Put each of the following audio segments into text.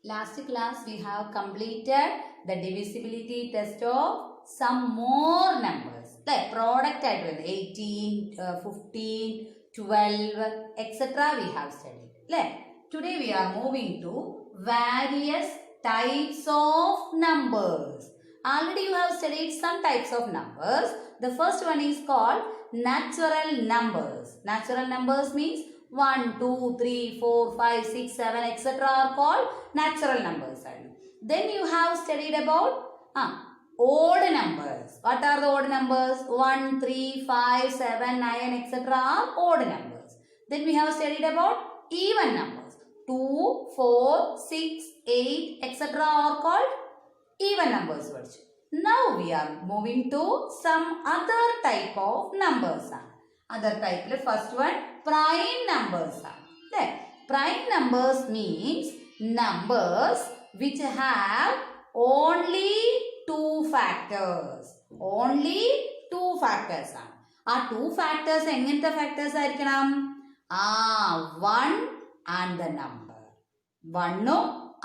Last class we have completed the divisibility test of some more numbers. Like product type 18, 15, 12, etc. we have studied. Like today we are moving to various types of numbers. Already you have studied some types of numbers. The first one is called natural numbers. Natural numbers means 1, 2, 3, 4, 5, 6, 7, etc. are called natural numbers. Then you have studied about odd numbers. What are the odd numbers? 1, 3, 5, 7, 9, etc. are odd numbers. Then we have studied about even numbers. 2, 4, 6, 8, etc. are called even numbers. Now we are moving to some other type of numbers. Other type, first one, prime numbers. Prime numbers means numbers which have only two factors. Only two factors. Are two factors enginte factors ആയിരിക്കണം? 1 and the number. 1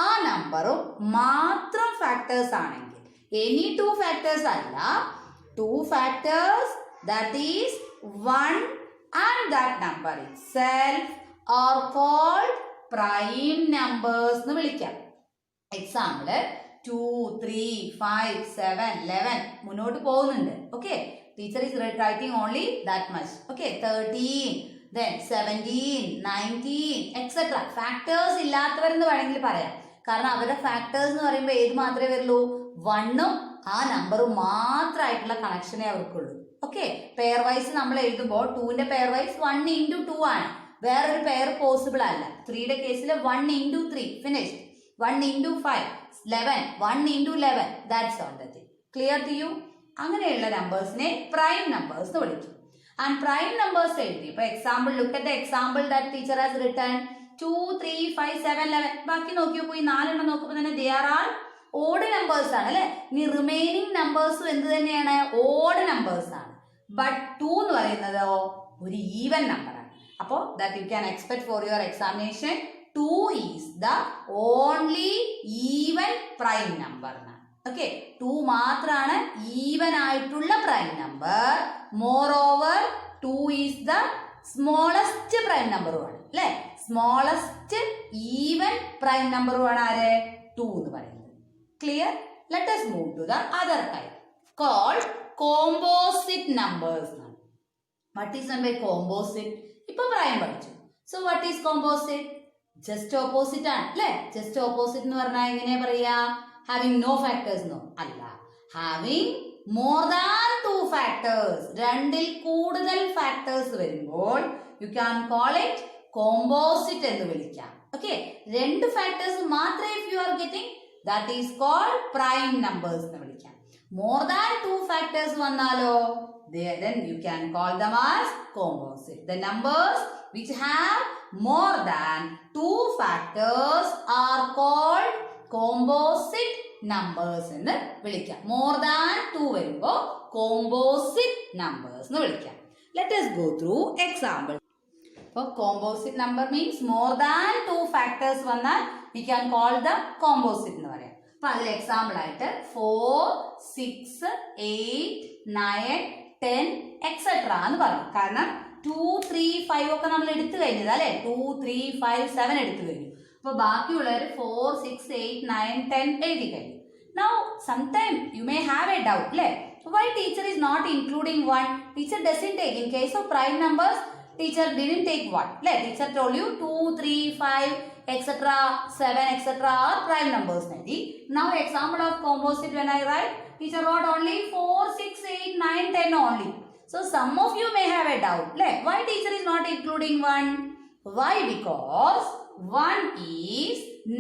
ആ നമ്പറും മാത്രം factors ആണെങ്കിൽ, any two factors അല്ല, two factors that is 1 and that number itself are called prime numbers എന്ന് വിളിക്കാം. Example 2, 3, 5, 7, 11 മുന്നോട്ട് പോകുന്നുണ്ട്. Okay, teacher is writing only that much. Okay, 13, then 17, 19, etc. Factors ഇല്ലാത്തവരെന്ന് വേണമെങ്കിൽ പറയാം. കാരണം അവരുടെ ഫാക്ടേഴ്സ് എന്ന് പറയുമ്പോൾ ഏത് മാത്രമേ വരുള്ളൂ? 1ഉം ആ നമ്പറും മാത്രമായിട്ടുള്ള കണക്ഷനേ അവർക്കുള്ളൂ. ഓക്കെ, പെയർ വൈസ് നമ്മൾ എഴുതുമ്പോൾ 2ന്റെ പെയർ വൈസ് 1 into 2 ആണ്. വേറൊരു പെയർ പോസിബിൾ അല്ല. 3യുടെ കേസിൽ 1 into 3 finish, 1 into 5 11, 1 into 11 that's all the thing. Clear to you? അങ്ങനെയുള്ള നമ്പേഴ്സിനെ പ്രൈം നമ്പേഴ്സ് എന്ന് വിളിക്കും. ആൻഡ് പ്രൈം നമ്പേഴ്സ് എഴുതി. ഇപ്പൊ example, look at the example that teacher has written. 2, 3, 5, 7, 11. ബാക്കി നോക്കിയപ്പോ ഈ 4 നോക്കുമ്പോൾ തന്നെ they are all odd numbers ആണ് അല്ലെ. ഇനി റിമൈനിങ് നമ്പേഴ്സും എന്ത് തന്നെയാണ്? ഓഡ് നമ്പേഴ്സ് ആണ്. ബട്ട് 2 എന്ന് പറയുന്നതോ ഒരു ഈവൻ നമ്പർ ആണ്. അപ്പോൾ that you can expect for your examination. 2 is the only even prime number എന്നാണ്. ഓക്കെ, 2 മാത്രമാണ് ഈവൻ ആയിട്ടുള്ള prime number. Moreover 2 is the smallest prime നമ്പറുമാണ് അല്ലെ. സ്മോളസ്റ്റ് ഈവൻ പ്രൈം നമ്പറുമാണ് ആര്? 2 എന്ന് പറയുന്നത്. Clear? Let us move to the other type called composite numbers. What is meant by composite? ഇപ്പൊ പ്രൈം പഠിച്ചു. So what is composite? Just opposite ആണ് അല്ലെ. Just opposite എന്ന് പറഞ്ഞാൽ എങ്ങനെയാ പറയാ? Having no factors no അല്ല. Having more than 2 factors. രണ്ടിൽ കൂടുതൽ ഫാക്ടേഴ്സ് വരുമ്പോൾ you can call it composite എന്ന് വിളിക്കാം. Okay, രണ്ട് ഫാക്ടേഴ്സ് മാത്രമേ if you are getting, that is called prime numbers എന്ന് വിളിക്കാം. More than 2 factors വന്നാലോ then you can call them as composite. The numbers which have more than 2 factors are called composite numbers എന്ന് വിളിക്കാം. More than 2 വരുമ്പോൾ composite numbers എന്ന് വിളിക്കാം. Let us go through example. So composite number means more than 2 factors വന്നാൽ we can call the composite എന്ന് പറയാം. അപ്പൊ അതിൽ എക്സാമ്പിൾ ആയിട്ട് 4, 6, 8, 9, 10, etc. എന്ന് പറയും. കാരണം 2, 3, 5 ഒക്കെ നമ്മൾ എടുത്തു കഴിഞ്ഞത് അല്ലെ. 2, 3, 5, 7 എടുത്തു കഴിഞ്ഞു. അപ്പൊ ബാക്കിയുള്ളവർ 4, 6, 8, 9, 10 എഴുതി കഴിഞ്ഞു. Now sometime you may have a doubt അല്ലെ. Why teacher is not including 1? Teacher doesn't take. In case of prime numbers, teacher didn't take 1. Teacher told you 2, 3, 5, etc., 7, etc. are prime numbers. Now example of composite when I write, teacher wrote only 4, 6, 8, 9, 10 only. So some of you may have a doubt. Why teacher is not including 1? Why? Because 1 is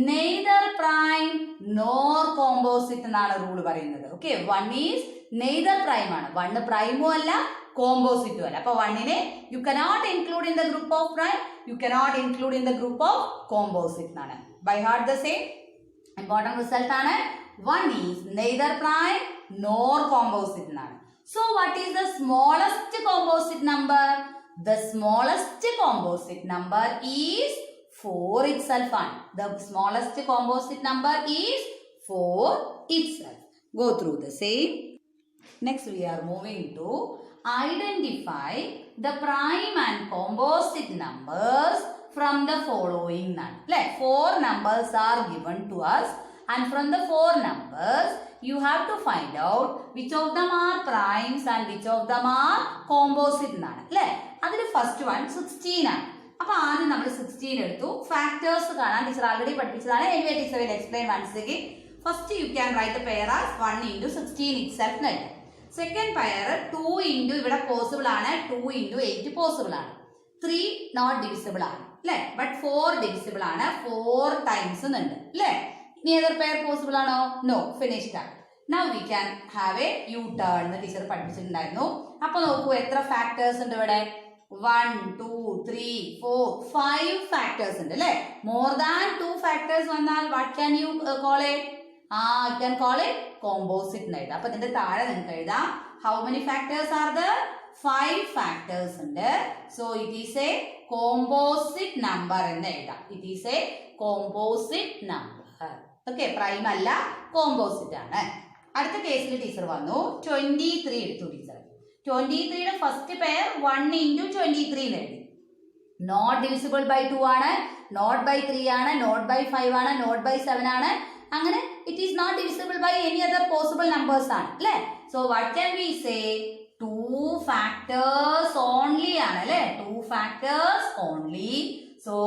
neither prime nor composite എന്നാണ് rule പറയുന്നത്. Okay, 1 is neither prime ആണ്. 1 പ്രൈമും അല്ല കോമ്പോസിറ്റും അല്ല. അപ്പൊ 1നെ you cannot include in the group of prime, you cannot include in the group of composite എന്നാണ്. By heart the same important result ആണ്. 1 is neither prime nor composite എന്നാണ്. So what is the smallest composite number? The smallest composite number is 4 itself ആണ്. The smallest composite number is 4 itself. Go through the same. Next we are moving to identify the prime and composite numbers from the following. Like 4 numbers are given to us, and from the 4 numbers you have to find out which of them are primes and which of them are composite. Like first one 16 ആണ്. അപ്പോൾ ആദ്യം നമ്മൾ 16 എടുത്തു. Factors കാണാൻ teacher already പഠിപ്പിച്ചതാണ്. Anyway teacher will explain once again. First you can write the pair as 1 into 16 itself എന്ന് എഴുതാം. Second pair 2 into ഇവിടെ പോസിബിൾ ആണ്, 2 into 8 പോസിബിൾ ആണ്, 3 നോട്ട് ഡിവിസിബിൾ ആണ് അല്ലേ, ബട്ട് 4 ഡിവിസിബിൾ ആണ്, 4 ടൈംസ് എന്നുണ്ട് അല്ലേ. ഇനി ഏതൊരു പെയർ പോസിബിൾ ആണോ? നോ, ഫിനിഷ്ഡ് ആണ്. Now we can have a U turn എന്ന് ടീച്ചർ പഠിപ്പിച്ചിട്ടുണ്ടായിരുന്നു. അപ്പൊ നോക്കൂ എത്ര ഫാക്ടേഴ്സ് ഉണ്ട് ഇവിടെ. 1 2 3 4 5 ഫാക്ടേഴ്സ് ഉണ്ട് അല്ലേ. മോർ ദാൻ 2 ഫാക്ടേഴ്സ് വന്നാൽ what can you call it? You can call it composite എന്ന് എഴുതാം. അപ്പൊ ഇതിന്റെ താഴെ നിങ്ങൾക്ക് എഴുതാം how many factors are there? 5 factors ഉണ്ട്. So it is a composite number എന്ന് എഴുതാം. It is a composite number. Okay, prime അല്ല, കോമ്പോസിറ്റ് ആണ്. അടുത്ത കേസിൽ ടീച്ചർ വന്നു 23 എടുത്തു ടീച്ചർ. 23യുടെ ഫസ്റ്റ് പെയർ 1 into 23 എന്ന് എഴുതി. നോട്ട് ഡിവിസിബിൾ ബൈ 2 ആണ്, നോട്ട് ബൈ 3 ആണ്, നോട്ട് ബൈ 5 ആണ്, നോട്ട് ബൈ 7 ആണ്. അങ്ങനെ it is not divisible by any other possible numbers ആണ് അല്ലേ. So what can we say? 2 factors only ആണ് അല്ലേ. 2 factors only. So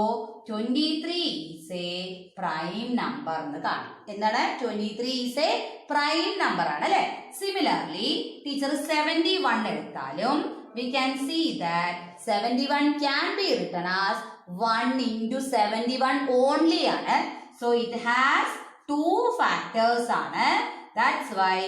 23 is a prime number എന്ന് കാണാം. എന്താണ്? 23 ഈസ് എ പ്രൈം നമ്പർ ആണ് അല്ലേ. സിമിലർലി ടീച്ചർ 71 എടുത്താലും we can see that 71 can be written as 1 into 71 only ആണ്. So it has 2 factors ആണ്. That's why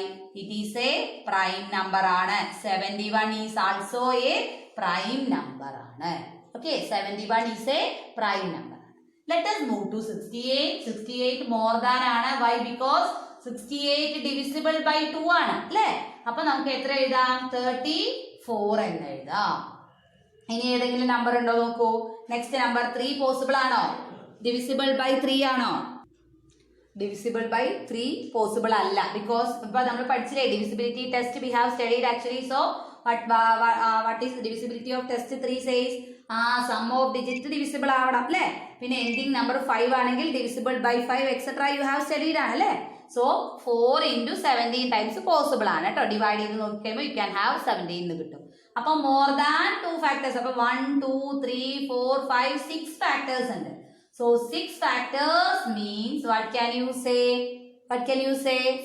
it is a prime number ആണ്. 71 is also a prime number ആണ്. Okay, 71 is a prime number. Let us move to 68. 68 more than ആണ്. Why? Because 68 divisible by 2 ആണ് അല്ലേ. അപ്പൊ നമുക്ക് എത്ര എഴുതാം? 34 എന്ന് എഴുതാം. ഇനി ഏതെങ്കിലും നമ്പർ ഉണ്ടോ നോക്കൂ. നെക്സ്റ്റ് നമ്പർ 3 പോസിബിൾ ആണോ? ഡിവിസിബിൾ ബൈ 3 ആണോ? ഡിവിസിബിൾ ബൈ 3 പോസിബിൾ അല്ല. ബിക്കോസ് ഇപ്പൊ നമ്മൾ പഠിച്ചില്ലേ divisibility test we have studied actually. So what is the divisibility of test 3 says? Sum of digit divisible ആവണം അല്ലേ. പിന്നെ എൻഡിങ് നമ്പർ 5 ആണെങ്കിൽ divisible by 5 etcetera you have studied ആണ് അല്ലേ. സോ 4 into 17 ടൈംസ് പോസിബിൾ ആണ് കേട്ടോ. ഡിവൈഡ് ചെയ്ത് നോക്കിക്കഴിയുമ്പോൾ you can have 17 എന്ന് കിട്ടും. അപ്പൊ മോർ ദാൻ 2 ഫാക്ടേഴ്സ്. അപ്പൊ 1 2 3 4 5 6 ഫാക്ടേഴ്സ് ഉണ്ട്. So 6 factors means what can you say?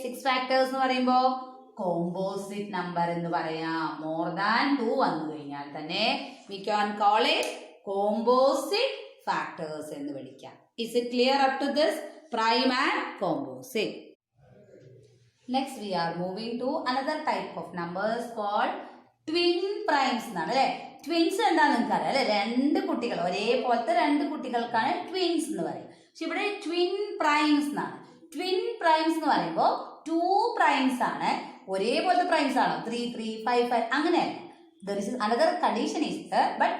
6 factors എന്ന് പറയുമ്പോൾ കോമ്പോസിറ്റ് നമ്പർ എന്ന് പറയാം. മോർ ദാൻ 2 വന്നു കഴിഞ്ഞാൽ തന്നെ we can call it composite factors എന്ന് വിളിക്കാം. Is it clear up to this? Prime and composite. Next we are moving to another type of numbers called twin primes എന്നാണ് അല്ലേ. Twins എന്താണെന്ന് നിങ്ങൾക്ക് അറിയാം അല്ലെ. 2 കുട്ടികൾ, ഒരേപോലത്തെ 2 കുട്ടികൾക്കാണ് ട്വിൻസ് എന്ന് പറയും. പക്ഷെ ഇവിടെ ട്വിൻ പ്രൈംസ് എന്നാണ്. ട്വിൻ പ്രൈംസ് എന്ന് പറയുമ്പോൾ 2 പ്രൈംസ് ആണ്. ഒരേപോലത്തെ പ്രൈംസ് ആണോ? 3 3 5 5 അങ്ങനെയല്ല. There is another condition is there, but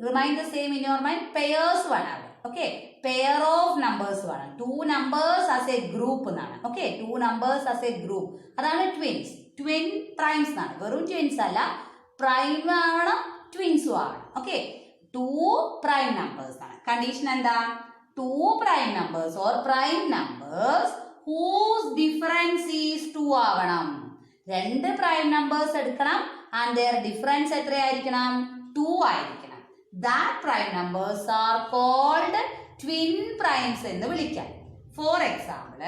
remind the same in your mind. Pairs വേണം. Okay, pair of numbers വേണം. 2 numbers as a group എന്നാണ്. Okay, 2 numbers as a group. അതാണ് ട്വിൻസ്. ട്വിൻ പ്രൈംസ് എന്നാണ്. വെറും twins അല്ല, prime ആവണം, ട്വിൻസും ആവണം. Okay, 2 prime numbers ആണ്. കണ്ടീഷൻ എന്താ? 2 prime numbers or prime numbers whose difference is 2 ആവണം. 2 പ്രൈം നമ്പേഴ്സ് എടുക്കണം and their difference എത്രയായിരിക്കണം? 2 ആയിരിക്കണം. That prime numbers are called twin primes എന്ന് വിളിക്കാം. For example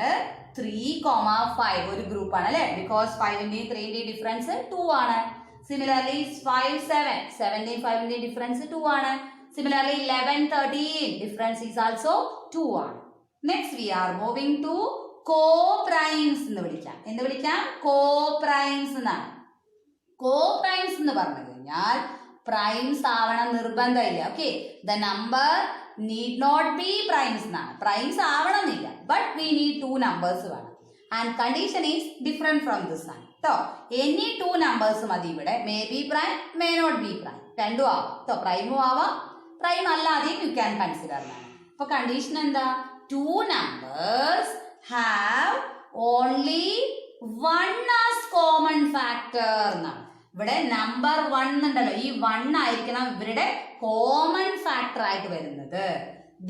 3,5 ഒരു ഗ്രൂപ്പ് ആണ് അല്ലേ. ബിക്കോസ് 5ന്റെയും 3ന്റെയും ഡിഫറൻസ് 2 ആണ്. സിമിലർലി 5 7 7ന്റെയും 5ന്റെയും ഡിഫറൻസ് 2 ആണ്. സിമിലർലി 11 13 ഡിഫറൻസ് ഈസ് ആൾസോ 2 ആണ്. Next we are moving to co primes എന്ന് വിളിക്കാം. എന്ത് വിളിക്കാം? കോ പ്രൈംസ് എന്നാണ്. കോ പ്രൈംസ് എന്ന് പറഞ്ഞു കഴിഞ്ഞാൽ പ്രൈംസ് ആവണം നിർബന്ധമില്ല. Okay, the number need not be primes എന്നാണ്. പ്രൈംസ് ആവണമെന്നില്ല, ബട്ട് വി നീഡ് 2 നമ്പേഴ്സ് വേണം. And condition is different from this ആണ് കേട്ടോ. എനി 2 നമ്പേഴ്സ് മതി ഇവിടെ. May be prime, may not be prime, രണ്ടും ആവാം കേട്ടോ. പ്രൈമും ആവാം, പ്രൈം അല്ലാതെയും യു ക്യാൻ കൺസിഡർ എന്നാണ്. അപ്പൊ കണ്ടീഷൻ എന്താ? 2 numbers have only one as common factor എന്നാണ്. ഇവിടെ നമ്പർ 1 ഉണ്ടല്ലോ, ഈ 1 ആയിരിക്കണം ഇവരുടെ കോമൺ ഫാക്ടർ ആയിട്ട് വരുന്നത്.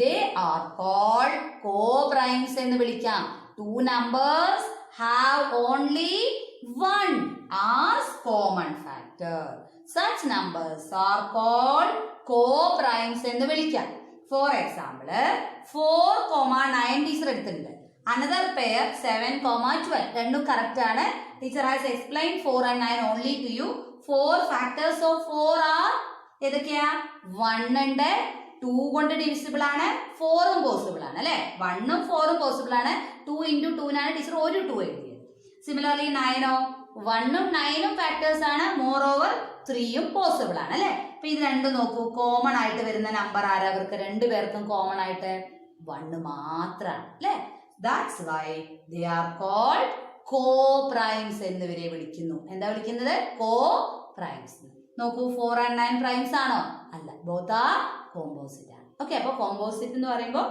They are called co-primes എന്ന് വിളിക്കാം. 2 numbers have only one as common factor. Such numbers are called co-primes എന്ന് വിളിക്കാം. For example, 4,9 ടീച്ചർ എടുത്തിട്ടുണ്ട്. Another pair 7,12. രണ്ടും കറക്റ്റ് ആണ്. Teacher has explained 4 and 9 only to you. 4 factors of 4 are ഏതൊക്കെയാ? 1 ഉണ്ട്, 2 കൊണ്ട് ഡിവിസിബിൾ ആണ്, 4 ഉം പോസിബിൾ ആണ് അല്ലെ. 1 ഉം 4 ഉം പോസിബിൾ ആണ്. 2 into 2 നാണ് ടീച്ചർ ഒരു 2 എഴുതിയത്. സിമിലർലി 9 1 ഉം 9 ഉം ഫാക്ടേഴ്സ് ആണ്. മോർ ഓവർ 3 ഉം പോസിബിൾ ആണ് അല്ലെ. അപ്പൊ ഇത് രണ്ടും നോക്കൂ, കോമൺ ആയിട്ട് വരുന്ന നമ്പർ ആരാ? അവർക്ക് രണ്ടുപേർക്കും കോമൺ ആയിട്ട് 1 മാത്രമാണ് അല്ലെ. That's why they are called co-primes എന്നിവരെ വിളിക്കുന്നു. എന്താ വിളിക്കുന്നത്? Co-primes. നോക്കൂ, 4 and 9 പ്രൈംസ് ആണോ? അല്ല, both are composite ആണ്. ഓക്കെ, അപ്പൊ കോമ്പോസിറ്റ് എന്ന് പറയുമ്പോൾ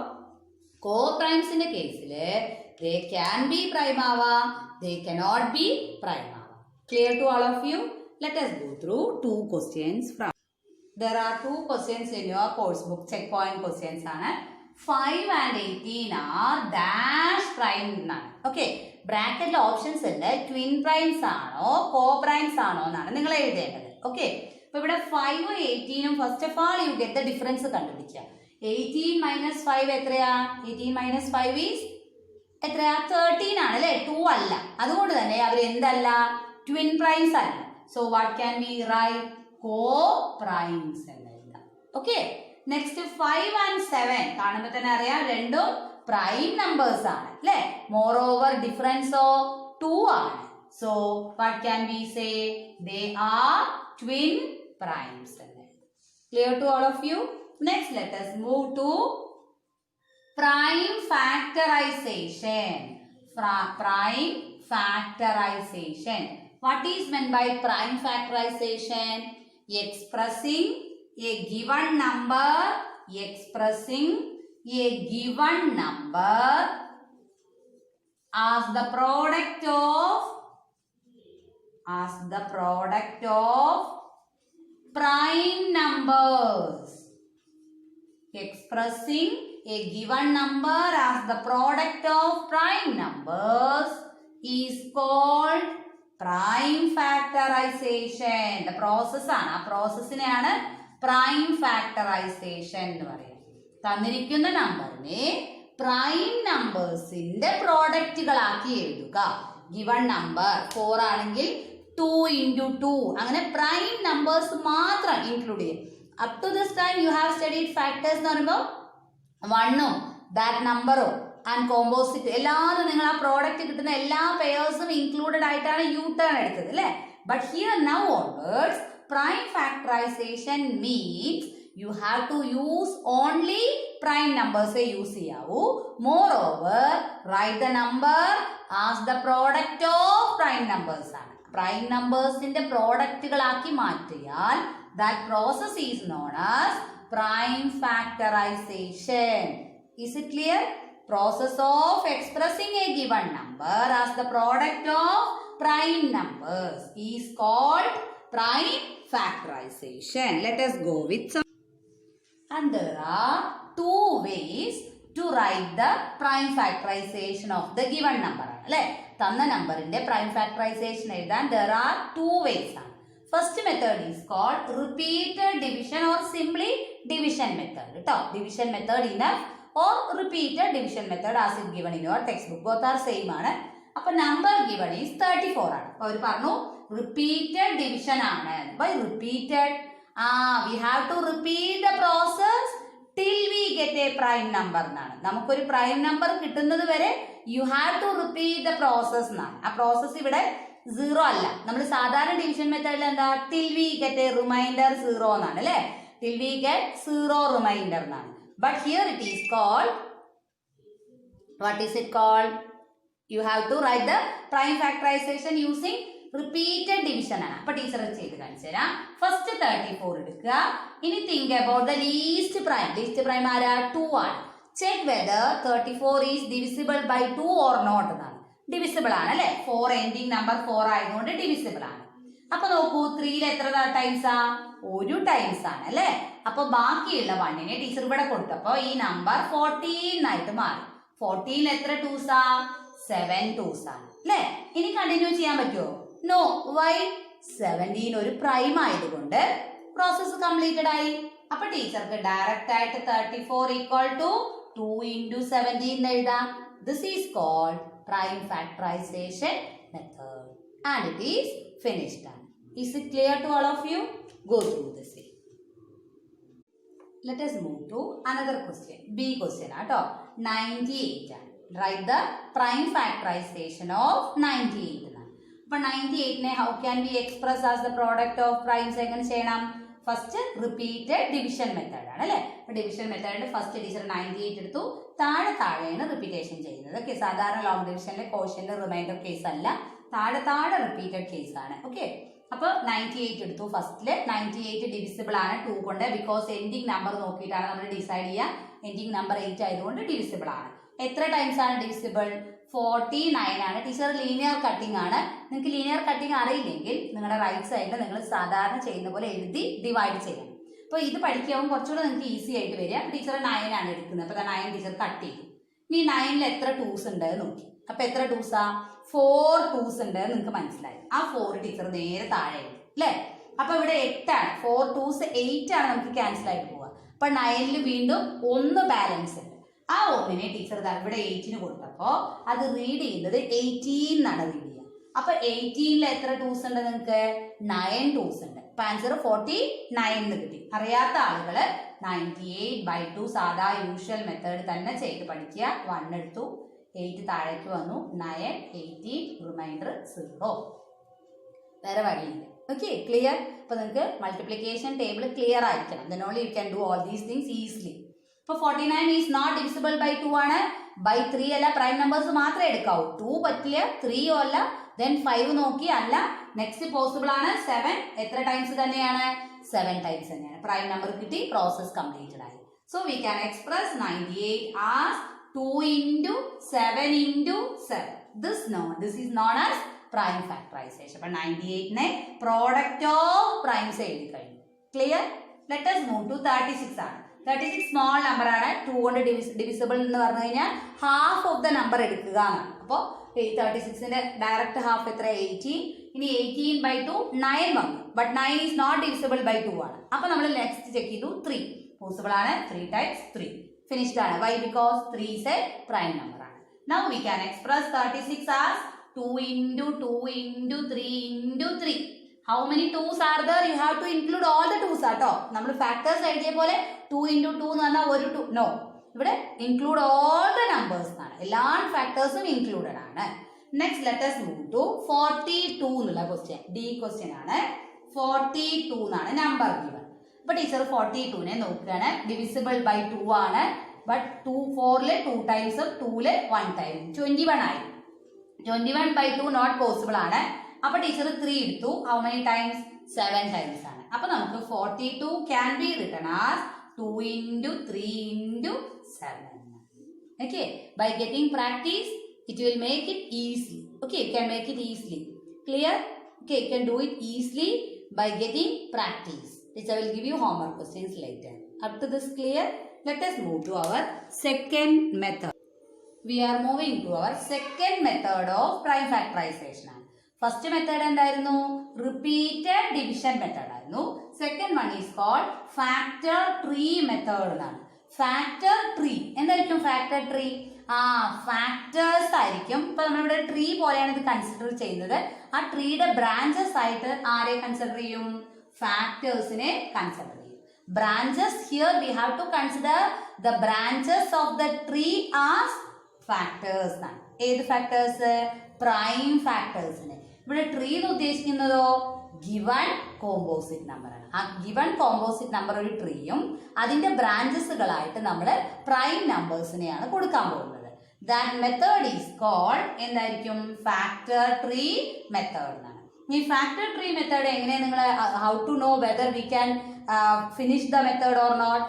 co-primesന്റെ കേസില് they can be prime ആവാം, they cannot be prime ആവാം. Clear to all of you? Let us go through 2 questions from. There are 2 questions in your course book. Checkpoint questions ആണ്. 5 and 18 are dash prime എന്നാണ്. Okay, ബ്രാക്കറ്റിലെ options ഉണ്ട്. Twin primes ആണോ കോ primes ആണോ എന്നാണ് നിങ്ങൾ എഴുതേണ്ടത്. Okay, അപ്പൊ ഇവിടെ 5 18 first of all you get the difference കണ്ടുപിടിക്കുക. 18 minus 5 എത്രയാ? 18 minus 5 is എത്രയാ? 13 ആണ് അല്ലെ, 2 അല്ല. അതുകൊണ്ട് തന്നെ അവർ എന്തല്ല? ട്വിൻ പ്രൈംസ് അല്ല. So what can be right? Co primes എന്ന് എഴുതാം. ഓക്കെ, നെക്സ്റ്റ് 5 and 7 കാണുമ്പോൾ തന്നെ അറിയാം രണ്ടും പ്രൈം നമ്പേഴ്സ് ആണ് അല്ലെ. മോർ ഓവർ ഡിഫറൻസോ 2 ആണ്. So what can be say? They are twin primes എന്ന് എഴുതാം. Clear to all of you? Next, let us move to prime factorization. Prime factorization. What is meant by prime factorization? Expressing a given number, expressing a given number as the product of prime numbers. Expressing a given number as the product of prime numbers is called prime factorization. The process ആണ്. ആ പ്രോസസ്സിനെയാണ് prime factorization എന്ന് പറയുന്നത്. തന്നിരിക്കുന്ന നമ്പറിനെ prime നമ്പേഴ്സിന്റെ പ്രോഡക്റ്റുകളാക്കി എഴുതുക. Given number 4 ആണെങ്കിൽ 2 into 2 അങ്ങനെ prime numbers മാത്രം ഇൻക്ലൂഡ് ചെയ്യും. Up to this time you have studied factors എന്ന് പറയുമ്പോൾ 1ഉം that നമ്പറും ആൻഡ് കോമ്പോസിറ്റ് എല്ലാവരും നിങ്ങൾ ആ പ്രോഡക്റ്റ് കിട്ടുന്ന എല്ലാ പെയേഴ്സും ഇൻക്ലൂഡഡ് ആയിട്ടാണ് യു ടേൺ എടുത്തത് അല്ലേ. But here now onwards prime factorisation means you have to use only prime numbers use ചെയ്യാവൂ. Moreover, write the number as the product of prime numbers ആണ്. പ്രൈം നമ്പേഴ്സിന്റെ പ്രോഡക്റ്റുകളാക്കി മാറ്റിയാൽ that process is known as prime factorization. Is it clear? Process of expressing a given number as the product of prime numbers is called prime factorization. Let us go with some. And there are 2 ways to write the prime factorization of the given number. അല്ലേ, തന്ന നമ്പറിന്റെ prime factorisation എഴുതാൻ there are 2 ways. First method is called repeated division or simply division method. Division method enough or repeated division method as it given in your textbook. Both are same ആണ്. അപ്പോൾ number given is 34 ആണ്. അപ്പോൾ അവർ പറഞ്ഞു repeated division ആണ്. By repeated, we have to repeat the process till we get a prime number എന്നാണ്. നമുക്കൊരു prime number കിട്ടുന്നത് വരെ you have to repeat the process എന്നാണ്. ആ പ്രോസസ് ഇവിടെ 0 അല്ല. നമ്മൾ സാധാരണ ഡിവിഷൻ മെത്തേഡിൽ എന്താ? till we get a remainder 0 എന്നാണ് അല്ലേ. till we get 0 remainder എന്നാണ്. But here it is called, what is it called? You have to write the prime factorization using repeated division ആണ്. അപ്പോൾ ടീച്ചർ ചെയ്ത് കാണിച്ചു തരാം. ഫസ്റ്റ് 34 എടുക്കുക. ഇനി think about the least prime. least prime ആരാ? 2 ആണ്. Check whether 34 is divisible by 2 or not എന്നാണ്. ഡിവിസിബിൾ ആണ് അല്ലെ, 4 എൻഡിങ് നമ്പർ 4 ആയതുകൊണ്ട് ഡിവിസിബിൾ ആണ്. അപ്പൊ നോക്കൂ 3 എത്ര ടൈംസ് ആ, ഒരു ടൈംസ് ആണ് അല്ലെ. അപ്പൊ ബാക്കിയുള്ള 1നെ ടീച്ചർ ഇവിടെ കൊടുത്തപ്പോ ഈ നമ്പർ 14 ആയിട്ട് മാറി. 14 എത്ര ടൂസാ, 7 ടൂസ് ആണ് അല്ലെ. ഇനി കണ്ടിന്യൂ ചെയ്യാൻ പറ്റുമോ? നോ. വൈ? 17 ഒരു പ്രൈം ആയതുകൊണ്ട് പ്രോസസ് കംപ്ലീറ്റഡ് ആയി. അപ്പൊ ടീച്ചർക്ക് ഡയറക്റ്റ് ആയിട്ട് 34 ഈക്വൽ ടു 2 into 17 എഴുതാം. This is called prime factorisation method and it is finished. Is it clear to all of you? Go through this way. Let us move to another question. B question ആട്ടോ. 98 ആണ്. Write the prime factorization of 98 എന്നാണ്. അപ്പോൾ 98നെ how can we express as the product of primes എങ്ങനെ ചെയ്യണം? First repeated division method ആണ് അല്ലേ. അപ്പോൾ division method first teacher 98 എടുത്തു, താഴെയാണ് റിപ്പീറ്റേഷൻ ചെയ്യുന്നത്. ഓക്കെ, സാധാരണ ലോങ് ഡിവിഷനിലെ കോഷ്യന്റ് റിമൈൻഡർ കേസ് അല്ല, താഴെ റിപ്പീറ്റഡ് കേസ് ആണ്. ഓക്കെ, അപ്പോൾ 98 എടുത്തു. ഫസ്റ്റില് 98 ഡിവിസിബിൾ ആണ് 2 കൊണ്ട്, ബിക്കോസ് എൻഡിങ് നമ്പർ നോക്കിയിട്ടാണ് നമ്മൾ ഡിസൈഡ് ചെയ്യുക. എൻഡിങ് നമ്പർ 8 ആയതുകൊണ്ട് ഡിവിസിബിൾ ആണ്. എത്ര ടൈംസ് ആണ് ഡിവിസിബിൾ? 49 ആണ്. ടീച്ചർ ലീനിയർ കട്ടിംഗ് ആണ്. നിങ്ങൾക്ക് ലീനിയർ കട്ടിംഗ് അറിയില്ലെങ്കിൽ നിങ്ങളുടെ റൈറ്റ് സൈഡിൽ നിങ്ങൾ സാധാരണ ചെയ്യുന്ന പോലെ എഴുതി ഡിവൈഡ് ചെയ്യണം. അപ്പോൾ ഇത് പഠിക്കുമ്പോൾ കുറച്ചുകൂടെ നിങ്ങൾക്ക് ഈസി ആയിട്ട് വരിക. ടീച്ചർ 9 ആണ് എടുക്കുന്നത്. അപ്പോൾ 9 ടീച്ചർ കട്ട് ചെയ്തു. ഇനി 9ൽ എത്ര ടൂസ് ഉണ്ട് നോക്കി. അപ്പൊ എത്ര ടൂസാ? 4 ടൂസ് ഉണ്ട് നിങ്ങൾക്ക് മനസ്സിലായി. ആ 4 ടീച്ചർ നേരെ താഴെ എഴുതി അല്ലേ. അപ്പൊ ഇവിടെ 8 ആണ്. 4 ടൂസ് 8 ആണ്, നമുക്ക് ക്യാൻസൽ ആയിട്ട് പോവുക. അപ്പൊ 9ൽ വീണ്ടും 1 ബാലൻസ് ഉണ്ട്. ആ 1നെ ടീച്ചർ ഇവിടെ 8ന് കൊടുത്തപ്പോ അത് റീഡ് ചെയ്യുന്നത് 18 എന്നാണ് റീഡ് ചെയ്യുക. അപ്പൊ 18ൽ എത്ര ടൂസ് ഉണ്ട് നിങ്ങൾക്ക്? 9 ടൂസ് ഉണ്ട്. അപ്പൊ ആൻസർ 49 എന്ന് കിട്ടി. അറിയാത്ത ആളുകള് 98/2 സാധാ യൂഷ്വൽ മെത്തേഡ് തന്നെ ചെയ്ത് പഠിക്കുക. 1 എടുത്തു, 8 താഴേക്ക് വന്നു, 9, 18, റിമൈൻഡർ 0. വേറെ വഴിയില്ല. Okay, clear? അപ്പൊ നിങ്ങൾക്ക് മൾട്ടിപ്ലിക്കേഷൻ ടേബിൾ ക്ലിയർ ആയിരിക്കണം. then only you can do all these things easily. ഇപ്പൊ 49 is not divisible by 2 ആണ്. by 3 അല്ല, പ്രൈം നമ്പേഴ്സ് മാത്രമേ എടുക്കാവൂ. 2 പറ്റില്ല, 3 അല്ല, then 5 നോക്കി അല്ല. നെക്സ്റ്റ് പോസിബിൾ ആണ് 7. എത്ര ടൈംസ് തന്നെയാണ്? 7 ടൈംസ് തന്നെയാണ്. പ്രൈം നമ്പർ കിട്ടി, പ്രോസസ് കംപ്ലീറ്റഡ് ആയി. So we can express 98 as 2 into 7 into 7. This is known as prime factorization. അപ്പോൾ 98നെ പ്രോഡക്റ്റ് ഓഫ് പ്രൈംസ് എഴുതി കഴിഞ്ഞു. Clear? Let us move to 36 ആണ്. 36 സ്മോൾ നമ്പർ ആണ്. 2 കൊണ്ട് ഡിവിസിബിൾ എന്ന് പറഞ്ഞു കഴിഞ്ഞാൽ ഹാഫ് ഓഫ് ദ നമ്പർ എടുക്കുക എന്നാണ്. അപ്പോൾ 36ന്റെ ഡയറക്റ്റ് ഹാഫ് എത്ര? 18. ഇനി 18/2 9 വന്നു. But 9 is not divisible by 2 ആണ്. അപ്പൊ നമ്മൾ നെക്സ്റ്റ് ചെക്ക് ചെയ്തു. 3 പോസിബിൾ ആണ്. 3 times 3 ഫിനിഷ്ഡ് ആണ്. Y? Because 3 is a prime number ആണ്. Now we can express 36 as 2 into 2 into 3 into 3. How many 2s are there? You have to include all the 2s ആട്ടോ. നമ്മൾ factors എഴുതിയ പോലെ 2 into 2 എന്ന് പറഞ്ഞാൽ ഒരു 2. നോ, ഇവിടെ include all the numbers എന്നാണ്. എല്ലാ ഫാക്ടേഴ്സും included ആണ്. Next let us move to 42 എന്നുള്ള ക്വസ്റ്റ്യൻ. ഡി ക്വസ്റ്റ്യൻ ആണ്. 42 എന്നാണ് നമ്പർ ഗിവൺ. അപ്പൊ ടീച്ചർ 42നെ നോക്കുകയാണ്. ഡിവിസിബിൾ ബൈ 2 ആണ്. ബട്ട് 4ല് 2 ടൈംസും 2ല് 1 ടൈം 21 ആയി. 21/2 നോട്ട് പോസിബിൾ ആണ്. അപ്പൊ ടീച്ചർ 3 എടുത്തു. How many times? 7 ടൈംസ് ആണ്. അപ്പൊ നമുക്ക് 42 can be written as 2 into 3 into 7. Okay, by getting practice it will make it easy. Okay, you can make it easily. Clear? Okay, you can do it easily by getting practice. Which I will give you homework questions later. Up to this clear? Let us move to our second method. We are moving to our second method of prime factorization. First method എന്തായിരുന്നു? Repeated division method ആയിരുന്നു. Second one is called factor tree method എന്നാണ്. Factor tree എന്തായിരിക്കും? Factor tree factors ആയിരിക്കും. ഇപ്പൊ നമ്മളിവിടെ tree പോലെയാണ് ഇത് consider ചെയ്യുന്നത്. ആ ട്രീയുടെ ബ്രാഞ്ചസ് ആയിട്ട് ആരെ കൺസിഡർ ചെയ്യും? ഫാക്ടേഴ്സിനെ കൺസിഡർ ചെയ്യും. Branches here we have to consider the branches of the tree as factors ആണ്. ഏത് ഫാക്ടേഴ്സ്? പ്രൈം ഫാക്ടേഴ്സിനെ. ഇവിടെ ട്രീ എന്ന് ഉദ്ദേശിക്കുന്നതോ ഗിവൺ കോമ്പോസിറ്റ് നമ്പർ ആണ്. ആ ഗിവൺ കോമ്പോസിറ്റ് നമ്പർ ഒരു ട്രീയും അതിന്റെ ബ്രാഞ്ചസുകളായിട്ട് നമ്മൾ പ്രൈം നമ്പേഴ്സിനെയാണ് കൊടുക്കാൻ പോകുന്നത്. ദാറ്റ് മെത്തേഡ് ഈസ് കോൾഡ് എന്തായിരിക്കും? ഫാക്ടർ ട്രീ മെത്തേഡ് എന്നാണ്. ഈ ഫാക്ടർ ട്രീ മെത്തേഡ് എങ്ങനെ നിങ്ങൾ how to know whether we can finish the method or not?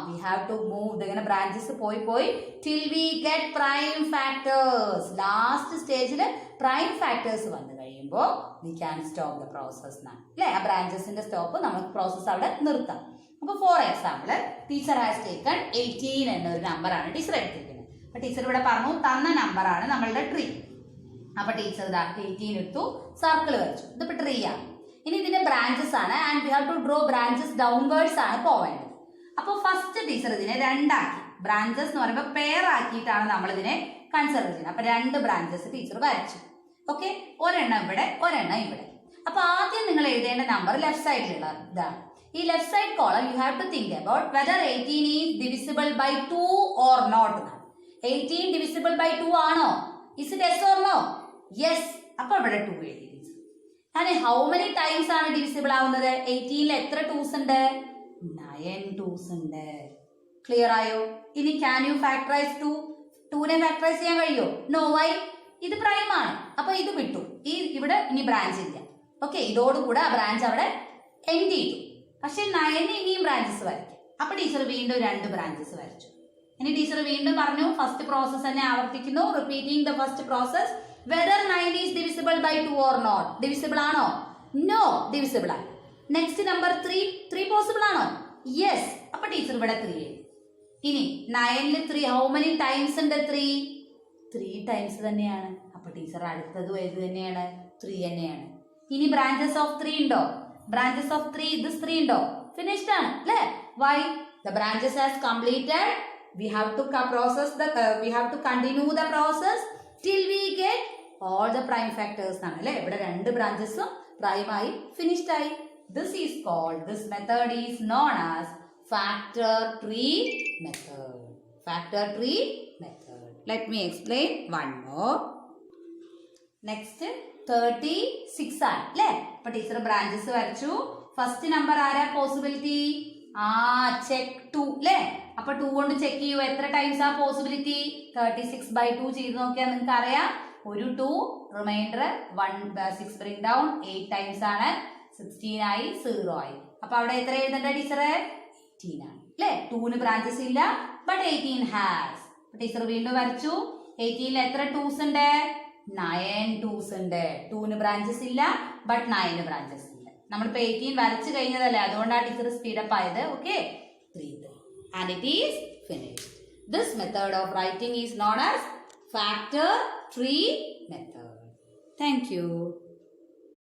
we have to move ഇങ്ങനെ ബ്രാഞ്ചസ് പോയി till we get prime factors. Last സ്റ്റേജിൽ prime factors വന്നു കഴിയുമ്പോൾ we can stop the process എന്നാണ് അല്ലേ. ആ ബ്രാഞ്ചസിന്റെ സ്റ്റോപ്പ് നമുക്ക് പ്രോസസ് അവിടെ നിർത്താം. അപ്പോൾ for example teacher has taken 18 എന്നൊരു നമ്പറാണ് ടീച്ചർ എടുത്തിരിക്കുന്നത്. അപ്പൊ ടീച്ചർ ഇവിടെ പറഞ്ഞു തന്ന നമ്പറാണ് നമ്മളുടെ ട്രീ. അപ്പൊ ടീച്ചർ 18 എടുത്തു, സർക്കിൾ വരച്ചു. ഇതിപ്പോ ട്രീ ആണ്. ഇനി ഇതിന്റെ ബ്രാഞ്ചസ് ആണ് and we have to draw branches downwards ആണ് പോവേണ്ടത്. അപ്പോൾ ഫസ്റ്റ് ടീച്ചർ ഇതിനെ രണ്ടാക്കി, ബ്രാഞ്ചസ് എന്ന് പറയുമ്പോൾ പെയർ ആക്കിയിട്ടാണ് നമ്മൾ ഇതിനെ കൺസിഡർ ചെയ്യുന്നത്. അപ്പൊ രണ്ട് ബ്രാഞ്ചസ് ടീച്ചർ വരച്ചു. ഓക്കെ, ഒരെണ്ണം ഇവിടെ ഒരെണ്ണം ഇവിടെ. അപ്പൊ ആദ്യം നിങ്ങൾ എഴുതേണ്ട നമ്പർ ലെഫ്റ്റ് സൈഡിലുള്ള ഇതാണ്. ഈ left side column you have to think about whether 18 is divisible by 2 or not എന്നാണ്. 18 ഡിവിസിബിൾ ബൈ 2 ആണോ? Is it yes or no? Yes. അപ്പൊ ഇവിടെ 2 എഴുതി. അങ്ങനെ ഹൗ മെനി ടൈംസ് ആണ് ഡിവിസിബിൾ ആവുന്നത്? 18ൽ എത്ര 2s ഉണ്ട്? 9 2s ഉണ്ട്. ക്ലിയർ ആയോ? ഇനി ക്യാൻ യു ഫാക്ടറൈസ് 2നെ ഫാക്ടറൈസ് ചെയ്യാൻ കഴിയോ? നോ. വൈ? ഇത് പ്രൈം ആണ്. അപ്പൊ ഇത് വിട്ടു. ഇവിടെ ഇനി ബ്രാഞ്ച് ഇല്ല. ഓക്കെ, ഇതോടുകൂടെ ആ ബ്രാഞ്ച് അവിടെ എൻഡ് ചെയ്തു. പക്ഷെ 9 ഇനിയും ബ്രാഞ്ചസ് വരയ്ക്കും. അപ്പൊ ടീച്ചർ വീണ്ടും 2 ബ്രാഞ്ചസ് വരച്ചു. ഇനി ടീച്ചർ വീണ്ടും പറഞ്ഞു ഫസ്റ്റ് പ്രോസസ് തന്നെ ആവർത്തിക്കുന്നു. Repeating the first process. Whether 9 is divisible by 2 or not? Divisible ആണോ? നോ, ഡിവിസിബിൾ ആണ്. നെക്സ്റ്റ് നമ്പർ 3 പോസിബിൾ ആണോ? യെസ്. അപ്പൊ ടീച്ചർ ഇവിടെ 3 എഴുതി. ഇനി 9ൽ 3 ഹൗ മെനി ടൈംസ് ഉണ്ട്? 3 ടൈംസ് തന്നെയാണ്. അപ്പൊ ടീച്ചർ അടുത്തതും ഏത് തന്നെയാണ്? 3 തന്നെയാണ്. ഇനി ബ്രാഞ്ചസ് ഓഫ് 3 ഉണ്ടോ? ബ്രാഞ്ചസ് ഓഫ് 3 this 3 ഉണ്ടോ? ഫിനിഷ്ഡ് ആണ് അല്ലേ? Why? The branches has completed. We have to continue the process till we get all the prime factors ആണ് അല്ലേ. ഇവിടെ 2 ബ്രാഞ്ചസും പ്രൈം ആയി ഫിനിഷ്ഡ് ആയി. This method is known as factor tree method. Factor tree method. Let me explain one more. Next 36 ആണ് അല്ലേ. അപ്പൊ teacher branches വരച്ചു. First number ആരാ പോസിബിലിറ്റി? ചെക്ക് 2 അല്ലേ. അപ്പൊ 2 കൊണ്ട് ചെക്ക് ചെയ്യൂ എത്ര ടൈംസ് ആ പോസിബിലിറ്റി? 36/2 ചെയ്ത് നോക്കിയാൽ നിങ്ങൾക്ക് അറിയാം. ഒരു 2 റിമൈൻഡർ 6 ബ്രിങ് ഡൗൺ 8 ടൈംസ് ആണ്. 16 ആയി, 0 ആയി. അപ്പൊ അവിടെ എത്ര എഴുതണ്ട ടീച്ചർ? 18 ആണ് അല്ലേ. 2ന് ബ്രാഞ്ചസ് ഇല്ല, ബട്ട് 18 ഹാസ്. ടീച്ചർ വീണ്ടും വരച്ചു. 18ൽ എത്ര 2s ഉണ്ട്? 9 2s ഉണ്ട്. 2ന് ബ്രാഞ്ചസ് ഇല്ല, ബട്ട് 9ന് ബ്രാഞ്ചസ് ഉണ്ട്. നമ്മളിപ്പോ 18 വരച്ചു കഴിഞ്ഞതല്ലേ, അതുകൊണ്ടാണ് ടീച്ചർ സ്പീഡപ്പ് ആയത്. Okay, 3 and it is finished. This method of writing is known as factor tree method. Thank you.